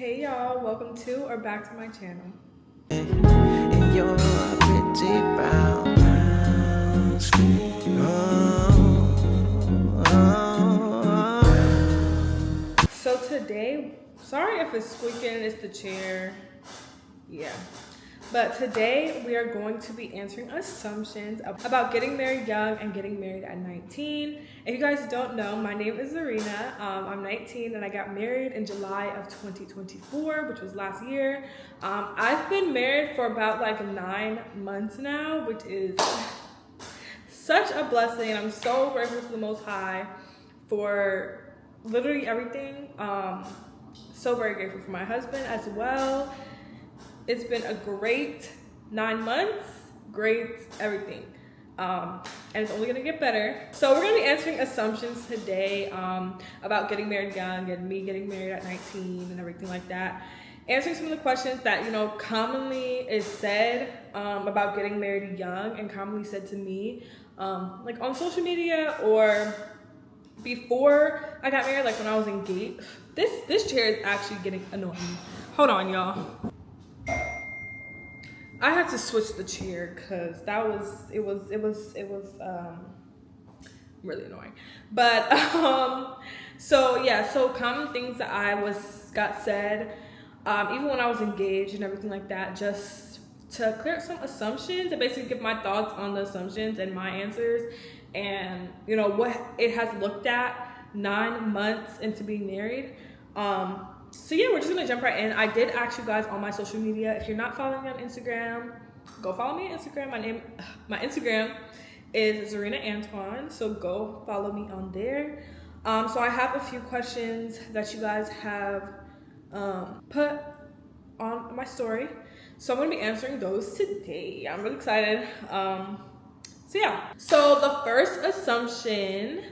Hey y'all, welcome to or back to my channel. And you're a pretty brown skin. So today, sorry if it's squeaking, it's the chair. Yeah. But today we are going to be answering assumptions about getting married young and getting married at 19. If you guys don't know, my name is Zarina. I'm 19 and I got married in July of 2024, which was last year. I've been married for about like 9 months now, which is such a blessing. I'm so grateful to the Most High for literally everything. So very grateful for my husband as well. It's been a great 9 months, great everything. And it's only gonna get better. So we're gonna be answering assumptions today about getting married young and me getting married at 19 and everything like that. Answering some of the questions that, commonly is said about getting married young and commonly said to me, like on social media or before I got married, like when I was engaged. This chair is actually getting annoying. Hold on, y'all. I had to switch the chair because it was really annoying. But so common things that got said, even when I was engaged and everything like that, just to clear up some assumptions and basically give my thoughts on the assumptions and my answers and what it has looked at 9 months into being married. So yeah, we're just gonna jump right in. I did ask you guys on my social media. If you're not following me on Instagram, go follow me on Instagram. My Instagram is Zarina Antoine. So go follow me on there. So I have a few questions that you guys have put on my story. So I'm gonna be answering those today. I'm really excited. So the first assumption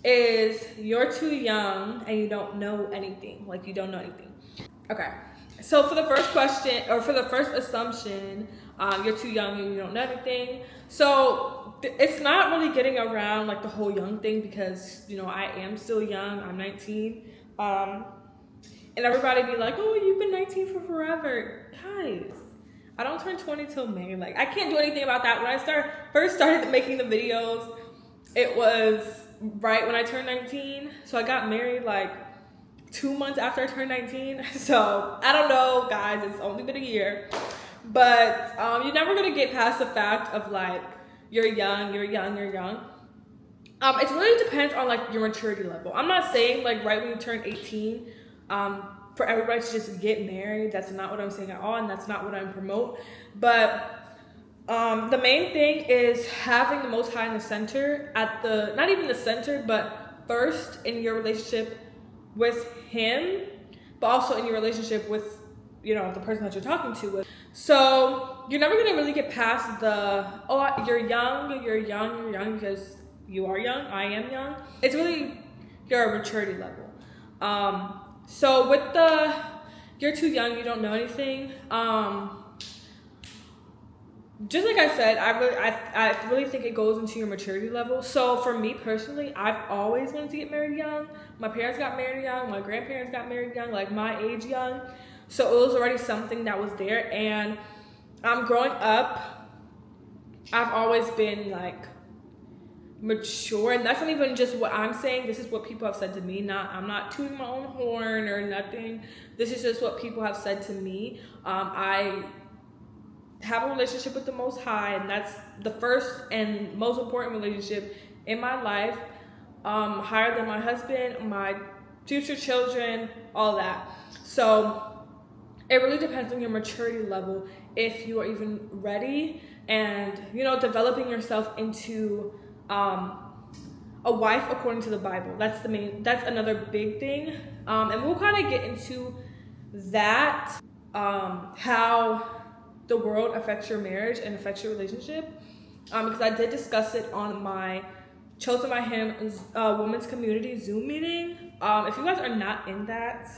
is you're too young and you don't know anything. Like you don't know anything. Okay. So for the first question, or for the first assumption, you're too young and you don't know anything. So it's not really getting around like the whole young thing because, I am still young. I'm 19. And everybody be like, oh, you've been 19 for forever. Guys, I don't turn 20 till May. Like I can't do anything about that. When I first started making the videos, it was right when I turned 19. So I got married like 2 months after I turned 19. So I don't know, guys, it's only been a year. But you're never gonna get past the fact of like, you're young. It really depends on like your maturity level. I'm not saying like right when you turn 18, for everybody to just get married. That's not what I'm saying at all, and that's not what I promote. But the main thing is having the Most High in the center not even the center, but first in your relationship with Him, but also in your relationship with, the person that you're talking to with. So you're never gonna really get past you're young because you are young, I am young. It's really your maturity level. So with you're too young, you don't know anything. Just like I said, I really think it goes into your maturity level. So for me personally, I've always wanted to get married young. My parents got married young. My grandparents got married young, like my age young. So it was already something that was there. And growing up, I've always been like mature, and that's not even just what I'm saying. This is what people have said to me. I'm not tooting my own horn or nothing. This is just what people have said to me. I have a relationship with the Most High, and that's the first and most important relationship in my life, higher than my husband, my future children, all that. So it really depends on your maturity level if you are even ready and developing yourself into a wife according to the Bible. That's another big thing, and we'll kind of get into that, how the world affects your marriage and affects your relationship, because I did discuss it on my Chosen by Him Women's Community Zoom meeting. If you guys are not in that,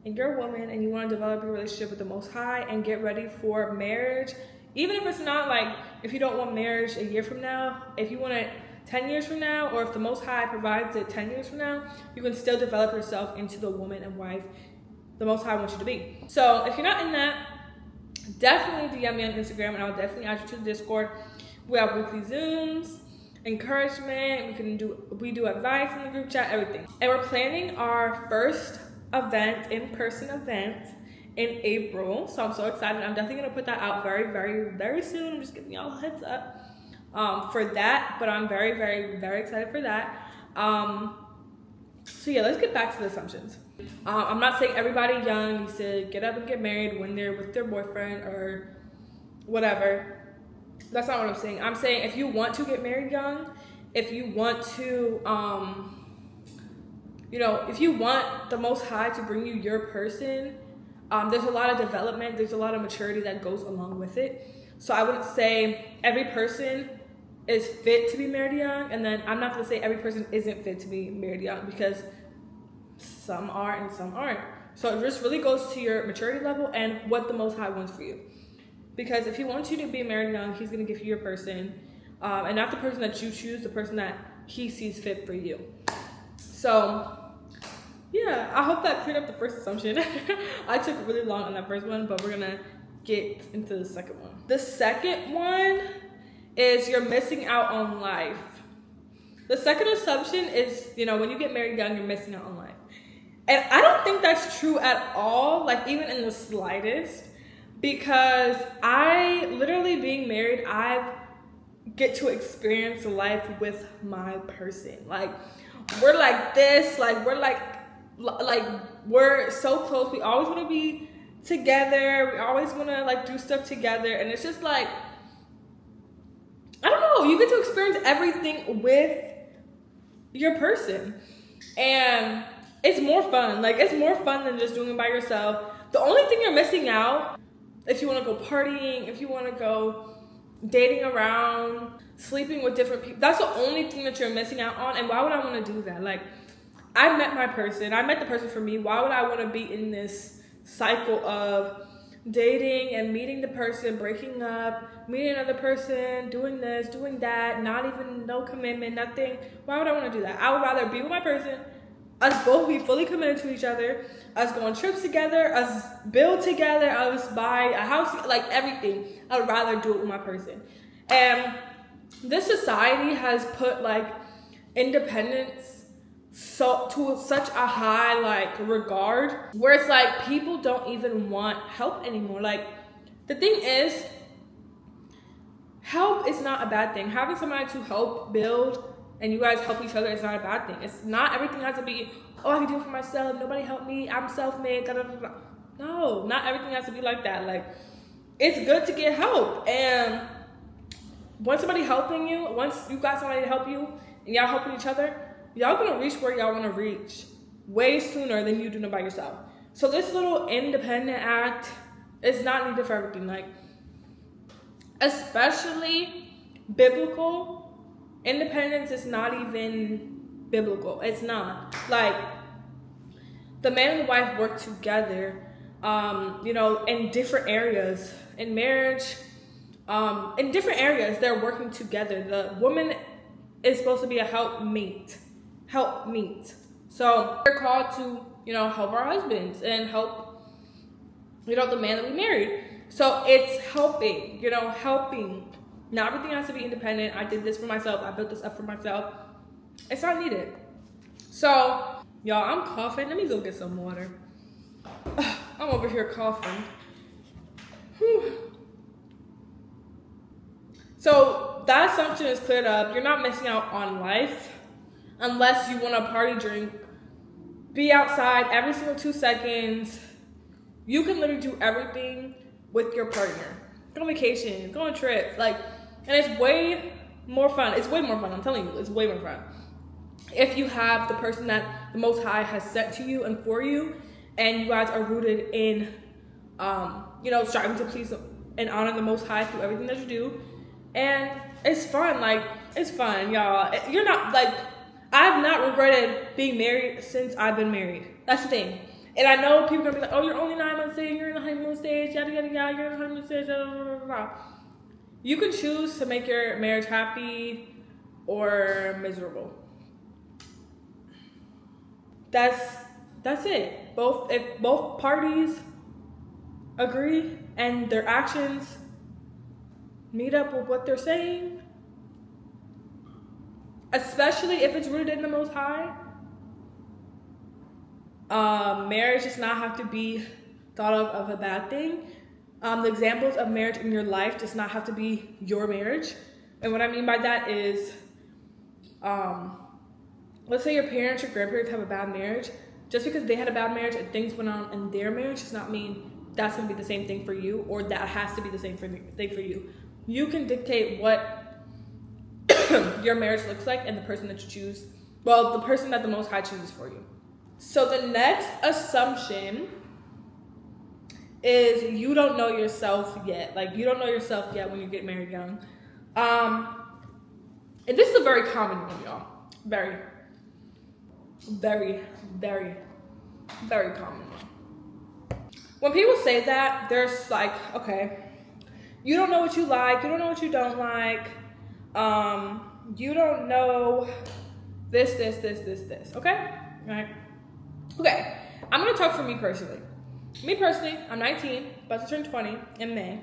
and you're a woman and you want to develop your relationship with the Most High and get ready for marriage, even if it's not like, if you don't want marriage a year from now, if you want to 10 years from now, or if the Most High provides it 10 years from now, you can still develop yourself into the woman and wife the Most High wants you to be. So if you're not in that, definitely DM me on Instagram, and I'll definitely add you to the Discord. We have weekly Zooms, encouragement, we do advice in the group chat, everything. And we're planning our first event, in-person event, in April. So I'm so excited. I'm definitely gonna put that out very, very, very soon. I'm just giving y'all a heads up for that. But I'm very, very, very excited for that. So yeah, let's get back to the assumptions. I'm not saying everybody young needs to get up and get married when they're with their boyfriend or whatever. That's not what I'm saying. I'm saying if you want to get married young, if you want to, if you want the Most High to bring you your person, there's a lot of development, there's a lot of maturity that goes along with it. So I wouldn't say every person is fit to be married young, and then I'm not going to say every person isn't fit to be married young, because some are and some aren't. So it just really goes to your maturity level and what the Most High wants for you. Because if he wants you to be married young, he's going to give you your person, and not the person that you choose, the person that he sees fit for you. So yeah, I hope that cleared up the first assumption. I took really long on that first one, but we're going to get into the second one. The second one is you're missing out on life. The second assumption is, when you get married young, you're missing out on life. And I don't think that's true at all, like even in the slightest, because I literally being married, I get to experience life with my person. Like we're like this, like we're like we're so close. We always want to be together. We always want to like do stuff together, and it's just like, I don't know, you get to experience everything with your person, and it's more fun. Like it's more fun than just doing it by yourself. The only thing you're missing out, if you want to go partying, if you want to go dating around, sleeping with different people, that's the only thing that you're missing out on. And why would I want to do that? Like, I met my person. I met the person for me. Why would I want to be in this cycle of dating and meeting the person, breaking up, meeting another person, doing this, doing that, no commitment, nothing? Why would I want to do that? I would rather be with my person, us both be fully committed to each other, us go on trips together, us build together, us buy a house, like everything. I would rather do it with my person. And this society has put like independence to such a high like regard, where it's like people don't even want help anymore. Like the thing is, help is not a bad thing. Having somebody to help build and you guys help each other is not a bad thing. It's not everything has to be, oh, I can do it for myself, nobody help me, I'm self-made, da, da, da, da. No, not everything has to be like that. Like it's good to get help, and once somebody helping you, once you got somebody to help you and y'all helping each other, y'all gonna reach where y'all wanna reach way sooner than you doing it by yourself. So this little independent act is not needed for everything. Like, especially biblical, independence is not even biblical. It's not. Like, the man and the wife work together, in different areas. In marriage, in different areas, they're working together. The woman is supposed to be a helpmeet. So we're called to, help our husbands and help, the man that we married. So it's helping, helping. Not everything has to be independent. I did this for myself. I built this up for myself. It's not needed. So, y'all, I'm coughing. Let me go get some water. I'm over here coughing. Whew. So that assumption is cleared up. You're not missing out on life unless you want to party, drink, be outside every single 2 seconds. You can literally do everything with your partner. Go on vacation, go on trips, and it's way more fun. It's way more fun. I'm telling you, it's way more fun if you have the person that the Most High has sent to you and for you, and you guys are rooted in, striving to please and honor the Most High through everything that you do. And it's fun. It's fun, y'all. You're not, I've not regretted being married since I've been married. That's the thing. And I know people are going to be like, oh, you're only 9 months in, you're in the honeymoon stage, yada, yada, yada, you're in the honeymoon stage, blah, blah, blah, blah. You can choose to make your marriage happy or miserable. That's it. If both parties agree and their actions meet up with what they're saying, especially if it's rooted in the Most High, marriage does not have to be thought of a bad thing. The examples of marriage in your life does not have to be your marriage. And what I mean by that is, let's say your parents or grandparents have a bad marriage. Just because they had a bad marriage and things went on in their marriage does not mean that's going to be the same thing for you, or that has to be the same thing for you. You can dictate what your marriage looks like and the person that you choose. Well, the person that the Most High chooses for you. So the next assumption is you don't know yourself yet. Like, you don't know yourself yet when you get married young. And this is a very common one, y'all. Very, very, very, very common one. When people say that, there's like, okay, you don't know what you like, you don't know what you don't like, you don't know this, okay? All right. Okay, I'm gonna talk for me personally. Me personally, I'm 19, about to turn 20 in May.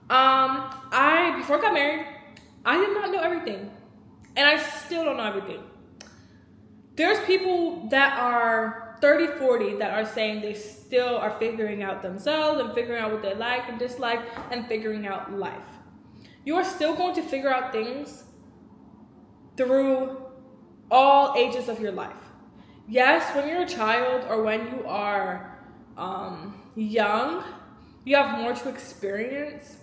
Before I got married, I did not know everything. And I still don't know everything. There's people that are 30, 40 that are saying they still are figuring out themselves and figuring out what they like and dislike and figuring out life. You are still going to figure out things through all ages of your life. Yes, when you're a child or when you are young, you have more to experience,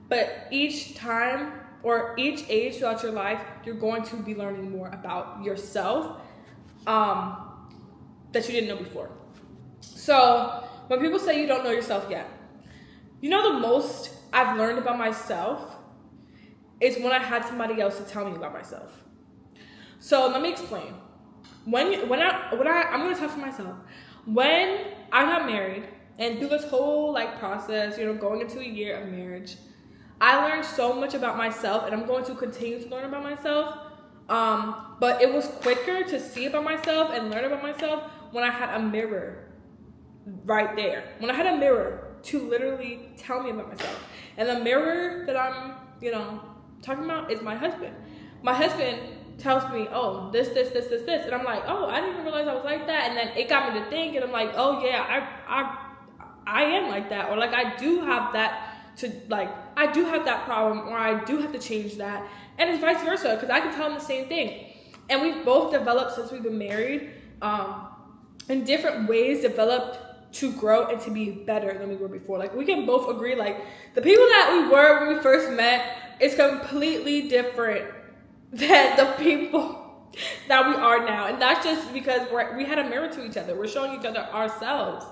but each time or each age throughout your life, you're going to be learning more about yourself that you didn't know before. So when people say you don't know yourself yet, you know, the most I've learned about myself is when I had somebody else to tell me about myself. So let me explain. I'm gonna talk for myself. When I got married and through this whole process, going into a year of marriage, I learned so much about myself, and I'm going to continue to learn about myself. But it was quicker to see about myself and learn about myself when I had a mirror right there. When I had a mirror to literally tell me about myself. And the mirror that I'm, talking about is my husband. My husband tells me, oh, this. And I'm like, oh, I didn't even realize I was like that. And then it got me to think, and I'm like, oh yeah, I am like that. Or I do have that I do have that problem, or I do have to change that. And it's vice versa, because I can tell him the same thing. And we've both developed since we've been married, in different ways, developed to grow and to be better than we were before. We can both agree, the people that we were when we first met is completely different than the people that we are now. And that's just because we had a mirror to each other. We're showing each other ourselves.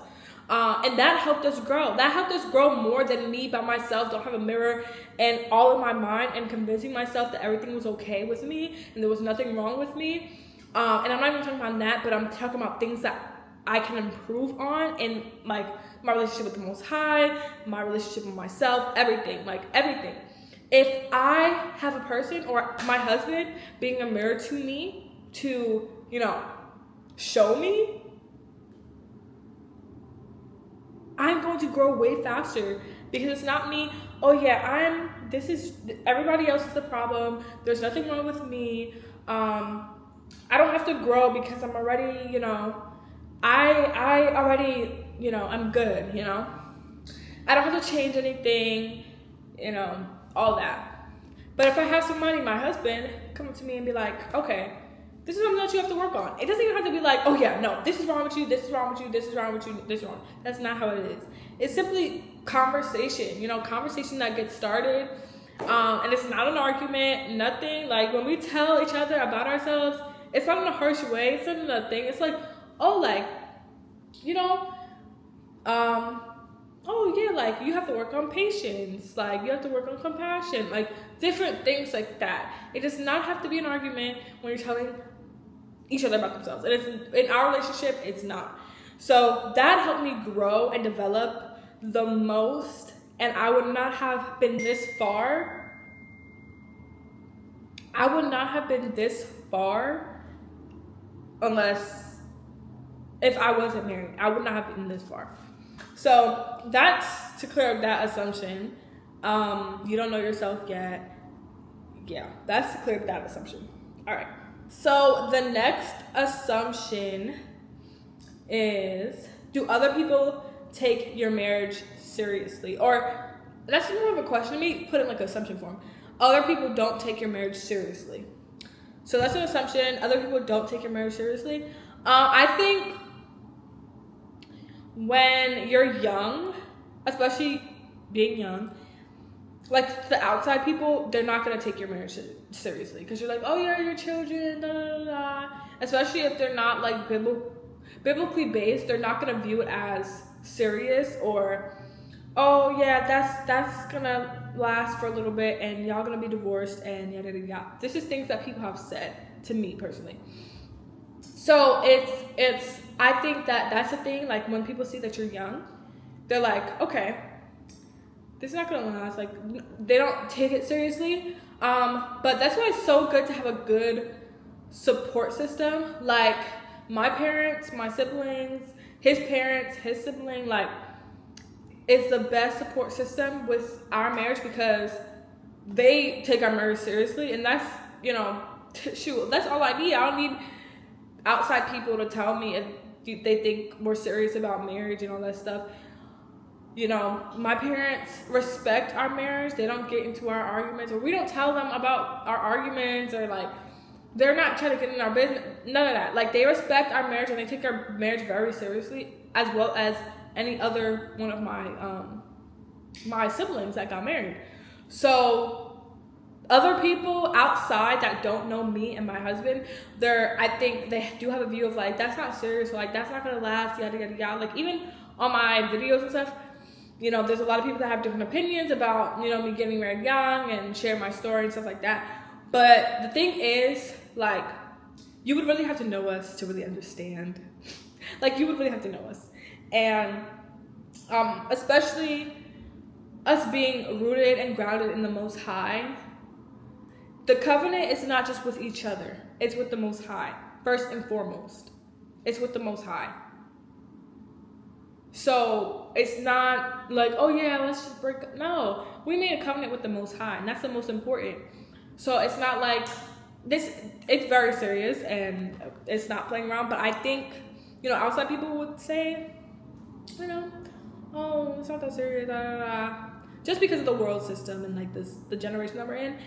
And that helped us grow. That helped us grow more than me by myself. Don't have a mirror and all in my mind and convincing myself that everything was okay with me and there was nothing wrong with me. And I'm not even talking about that, but I'm talking about things that I can improve on in my relationship with the Most High, my relationship with myself, everything, everything. If I have a person or my husband being a mirror to me to, show me, I'm going to grow way faster, because it's not me, oh yeah, everybody else is the problem, there's nothing wrong with me, I don't have to grow because I'm already, I already, I'm good, I don't have to change anything, all that. But if I have somebody, my husband, come up to me and be like, okay, this is something that you have to work on. It doesn't even have to be like, oh yeah, no, this is wrong with you, this is wrong with you, this is wrong with you, this is wrong. That's not how it is. It's simply conversation, conversation that gets started. And it's not an argument, nothing. When we tell each other about ourselves, it's not in a harsh way, it's not in a thing. It's oh yeah, you have to work on patience, you have to work on compassion, different things like that. It does not have to be an argument when you're telling each other about themselves. And it's in our relationship, it's not. So that helped me grow and develop the most, and I would not have been this far. I would not have been this far unless if I wasn't married. I would not have been this far. So that's to clear up that assumption. You don't know yourself yet. Yeah, that's to clear up that assumption. All right. So the next assumption is, do other people take your marriage seriously? Or that's more of a question to me. Put it in like assumption form. Other people don't take your marriage seriously. So that's an assumption. Other people don't take your marriage seriously. I think when you're young, especially being young, like the outside people, they're not gonna take your marriage seriously because you're like, oh yeah, your children, da da da da. Especially if they're not like biblically based, they're not gonna view it as serious or, oh yeah, that's gonna last for a little bit and y'all gonna be divorced and yada yada yada. This is things that people have said to me personally. So it's I think that's the thing. Like when people see that you're young, they're like, okay, this is not gonna last. Like they don't take it seriously. But that's why it's so good to have a good support system. Like my parents, my siblings, his parents, his sibling, like it's the best support system with our marriage because they take our marriage seriously, and that's, you know, shoot, that's all I need. I don't need outside people to tell me if they think we're serious about marriage and all that stuff. You know, my parents respect our marriage. They don't get into our arguments, or we don't tell them about our arguments, or like they're not trying to get in our business. None of that. Like they respect our marriage and they take our marriage very seriously, as well as any other one of my my siblings that got married. So other people outside that don't know me and my husband, I think they do have a view of like, that's not serious, or like that's not gonna last, yada yada yada. Like even on my videos and stuff, you know, there's a lot of people that have different opinions about, you know, me getting married young and share my story and stuff like that. But the thing is, like, you would really have to know us to really understand. Like, you would really have to know us. And especially us being rooted and grounded in the Most High, the covenant is not just with each other. It's with the Most High, first and foremost. It's with the Most High. So it's not like, oh yeah, let's just break up. No, we made a covenant with the Most High, and that's the most important. So it's not like this, it's very serious and it's not playing around. But I think, you know, outside people would say, you know, oh, it's not that serious, da, da, da. Just because of the world system and like the generation that we're in.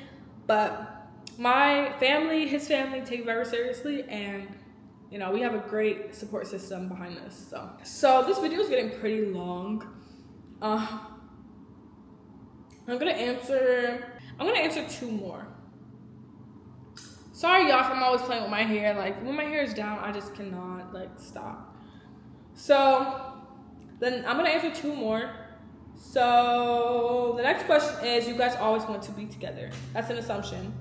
But my family, his family, take it very seriously, and you know, we have a great support system behind this. So this video is getting pretty long. I'm gonna answer 2 more. Sorry y'all if I'm always playing with my hair. Like when my hair is down, I just cannot like stop. So then I'm gonna answer 2 more. So the next question is, you guys always want to be together. That's an assumption.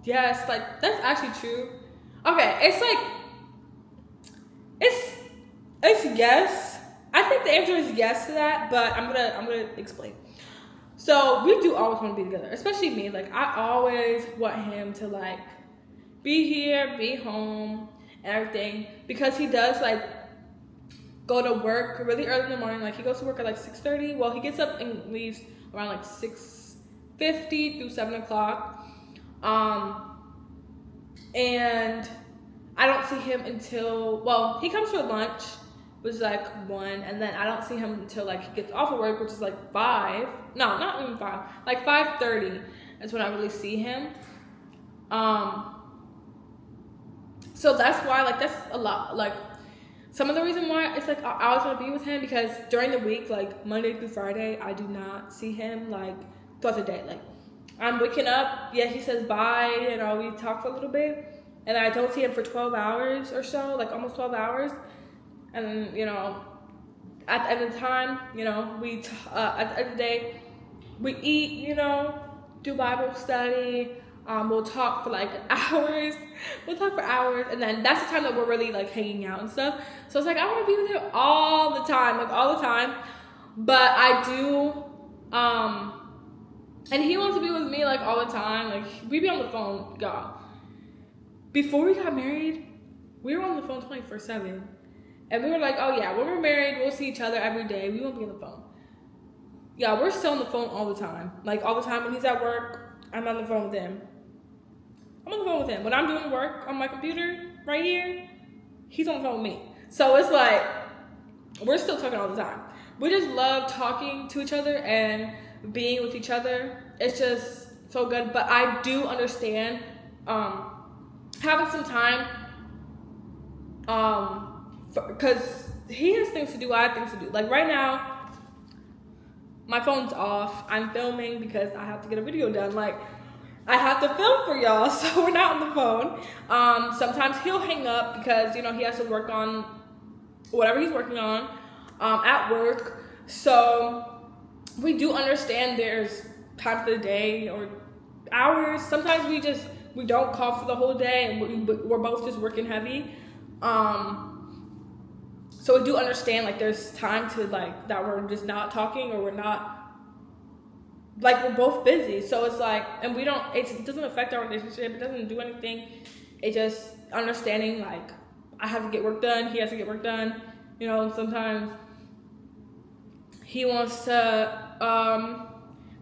Yes, like that's actually true. Okay, it's like it's yes. I think the answer is yes to that, but I'm gonna explain. So we do always want to be together, especially me. Like I always want him to like be here, be home, and everything, because he does like go to work really early in the morning. Like he goes to work at like 6:30. Well, he gets up and leaves around like 6:50 through 7 o'clock. And I don't see him until, well, he comes for lunch, which is like 1, and then I don't see him until like he gets off of work, which is like 5. No, not even 5. Like 5:30 is when I really see him. So that's why, like, that's a lot. Like, some of the reason why it's like I always want to be with him, because during the week, like Monday through Friday, I do not see him like throughout the day. Like I'm waking up, yeah, he says bye, you know, we talk for a little bit, and I don't see him for 12 hours or so, like almost 12 hours. And then, you know, at the end of the time, you know, at the end of the day, we eat, you know, do Bible study, we'll talk for like hours, and then that's the time that we're really like hanging out and stuff. So it's like, I want to be with him all the time, but I do, And he wants to be with me like all the time. Like we be on the phone, y'all. Before we got married, we were on the phone 24/7. And we were like, oh yeah, when we're married, we'll see each other every day. We won't be on the phone. Yeah, we're still on the phone all the time. Like all the time when he's at work, I'm on the phone with him. I'm on the phone with him. When I'm doing work on my computer right here, he's on the phone with me. So it's like, we're still talking all the time. We just love talking to each other and being with each other. It's just so good. But I do understand having some time because he has things to do, I have things to do. Like right now, my phone's off. I'm filming because I have to get a video done. Like I have to film for y'all, so we're not on the phone. Sometimes he'll hang up because, you know, he has to work on whatever he's working on at work. So we do understand there's times of the day or hours. Sometimes we don't call for the whole day and we're both just working heavy. So we do understand like there's time to like that we're just not talking or we're not, like we're both busy. So it's like, and it doesn't affect our relationship. It doesn't do anything. It just understanding like I have to get work done. He has to get work done. You know, sometimes he wants to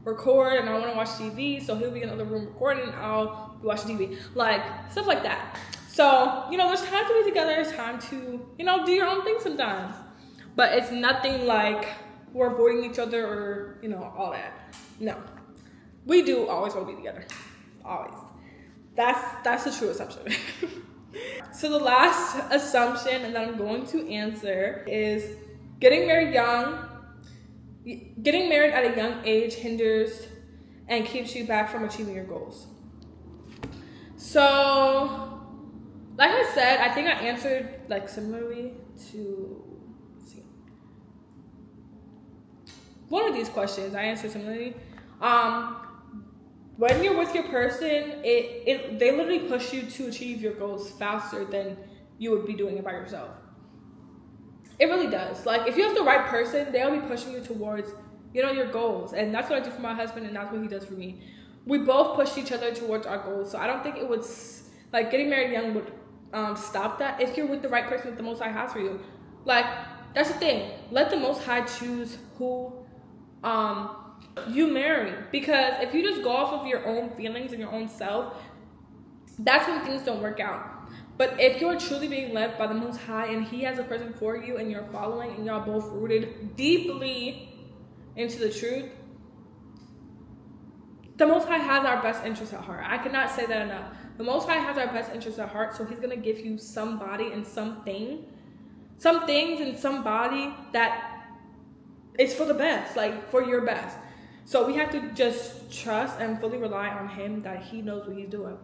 record and I want to watch TV. So he'll be in another room recording and I'll be watching TV. Like stuff like that. So, you know, there's time to be together. There's time to, you know, do your own thing sometimes. But it's nothing like we're avoiding each other or, you know, all that. No. We do always want to be together. Always. That's the true assumption. So the last assumption that I'm going to answer is getting married at a young age hinders and keeps you back from achieving your goals. So, like I said, I think I answered like similarly to one of these questions. I answered similarly. When you're with your person, they literally push you to achieve your goals faster than you would be doing it by yourself. It really does. Like if you have the right person, they'll be pushing you towards, you know, your goals. And that's what I do for my husband and that's what he does for me. We both push each other towards our goals. So I don't think it would, like getting married young would stop that if you're with the right person that the Most High has for you. Like that's the thing. Let the Most High choose who you marry, because if you just go off of your own feelings and your own self, that's when things don't work out. But if you're truly being led by the Most High and he has a person for you and you're following and y'all both rooted deeply into the truth, the Most High has our best interests at heart. I cannot say that enough. The Most High has our best interests at heart, so he's going to give you somebody and some things and somebody that is for the best, like for your best. So we have to just trust and fully rely on him that he knows what he's doing.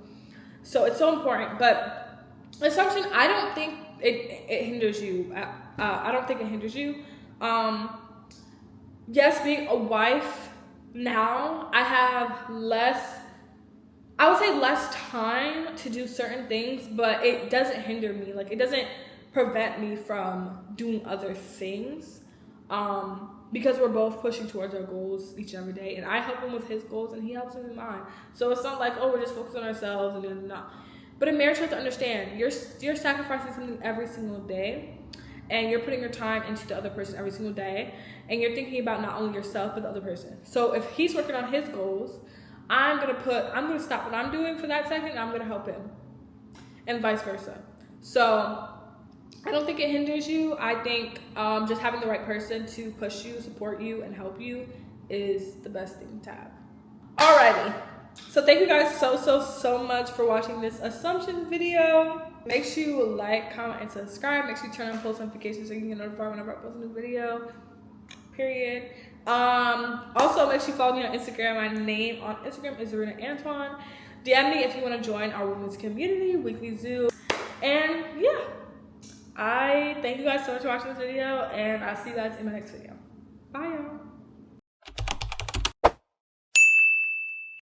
So it's so important. But assumption, I don't think it hinders you. I don't think it hinders you. Yes, being a wife now, I have less time to do certain things, but it doesn't hinder me. Like it doesn't prevent me from doing other things. Because we're both pushing towards our goals each and every day, and I help him with his goals and he helps me with mine. So it's not like, oh, we're just focused on ourselves and then not. But in marriage, you have to understand you're sacrificing something every single day, and you're putting your time into the other person every single day, and you're thinking about not only yourself but the other person. So if he's working on his goals, I'm gonna stop what I'm doing for that second and I'm gonna help him, and vice versa. So I don't think it hinders you. I think just having the right person to push you, support you, and help you is the best thing to have. Alrighty. So thank you guys so much for watching this assumption video. Make sure you like, comment, and subscribe. Make sure you turn on post notifications so you can get notified whenever I post a new video. Period. Also, make sure you follow me on Instagram. My name on Instagram is Zarina Antoine. DM me if you want to join our women's community, weekly Zoom. And yeah. I thank you guys so much for watching this video, and I'll see you guys in my next video. Bye, y'all.